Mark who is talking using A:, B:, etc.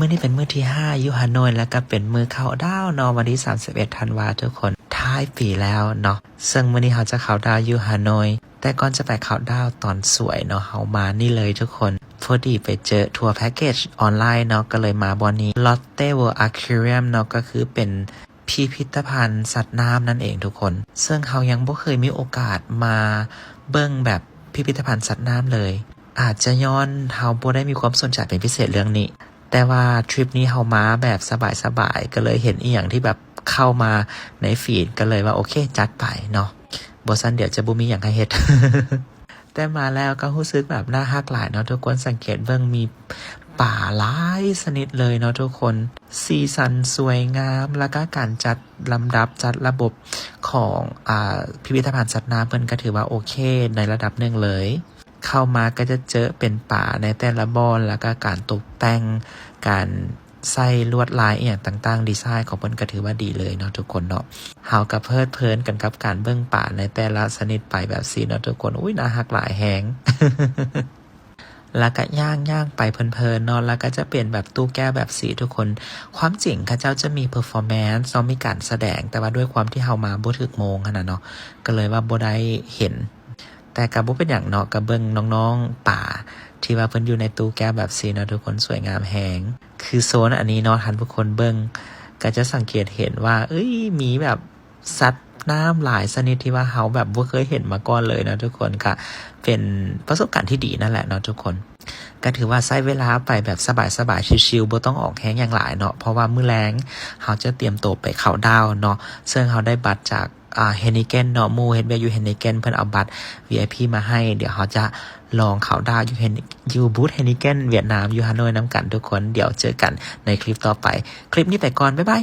A: มื้อนี้เป็นมื้อที่5อยู่ฮานอยแล้วก็เป็นมื้อเข้าดาวเนาะวันที่31ธันวาทุกคนท้ายปีแล้วเนาะซึ่งมื้อนี้เราจะเข้าดาวอยู่ฮานอยแต่ก่อนจะไปเข้าดาวตอนสวยเนาะเฮามานี่เลยทุกคนพอดีไปเจอทัวร์แพ็กเกจออนไลน์เนาะก็เลยมาบอนนี้ Lotte World Aquarium เนาะก็คือเป็นพิพิธภัณฑ์สัตว์น้ำนั่นเองทุกคนซึ่งเฮายังบ่เคยมีโอกาสมาเบิ่งแบบพิพิธภัณฑ์สัตว์น้ำเลยอาจจะย้อนเฮาบ่ได้มีความสนใจเป็นพิเศษเรื่องนี้แต่ว่าทริปนี้เฮามาแบบสบายๆก็เลยเห็นอีหยังที่แบบเข้ามาในฟีดก็เลยว่าโอเคจัดไปเนาะบ่ซั่นเดี๋ยวจะบ่มีหยังให้เฮ็ด แต่มาแล้วก็รู้สึกแบบน่าฮักหลายเนาะทุกคนสังเกตเบิ่งมีป่าหลายชนิดเลยเนาะทุกคนสีสันสวยงามแล้วก็การจัดลำดับจัดระบบของพิพิธภัณฑ์สัตว์น้ำเพิ่นก็ถือว่าโอเคในระดับหนึ่งเลยเข้ามาก็จะเจอเป็นป่าในแต่ละบอนแล้วก็การตกแต่งการใส่ลวดลายอย่างต่างๆดีไซน์ของเพิ่นก็ถือว่าดีเลยเนาะทุกคนเนาะเฮาก็เพลิดเพลินกันกับการเบิ่งป่าในแต่ละชนิดไปแบบนี้เนาะทุกคนอุ้ยน่าฮักหลายแฮง แล้วก็ย่างไปเพลินๆเนาะแล้วก็จะเปลี่ยนแบบตู้แก้วแบบสีทุกคนความจริงเขาเจ้าจะมีเพอร์ฟอร์แมนซ์มีการแสดงแต่ว่าด้วยความที่เฮามาบ่ถึกโมงขนาดเนาะก็เลยว่าบ่ได้เห็นแต่ก็บ่เป็นหยังเนาะก็เบิ่งน้องๆป่าที่ว่าเพิ่นอยู่ในตู้แก้วแบบสีเนาะทุกคนสวยงามแฮงคือโซนอันนี้เนาะท่านผู้คนเบิ่งก็จะสังเกตเห็นว่ามีแบบสัตว์น้ำหลายชนิดที่ว่าเฮาแบบบ่เคยเห็นมาก่อนเลยนะทุกคนก็เป็นประสบการณ์ที่ดีนั่นแหละเนาะทุกคนก็ถือว่าใช้เวลาไปแบบสบายๆชิลๆบ่ต้องออกแฮงอย่างหลายเนาะเพราะว่ามื้อแลงเฮาจะเตรียมตัวไปเข้าดาวเนาะซึ่งเฮาได้บัตรจากเฮนิเกนเนาะหมู่เฮ็ดเวียกอยู่เฮนิเกนเพิ่นเอาบัตร VIP มาให้เดี๋ยวเฮาจะลองเข้าดาวอยู่บูธเฮนิเกนเวียดนามอยู่ฮานอยนำกันทุกคนเดี๋ยวเจอกันในคลิปต่อไปคลิปนี้ไปก่อนบ๊ายบาย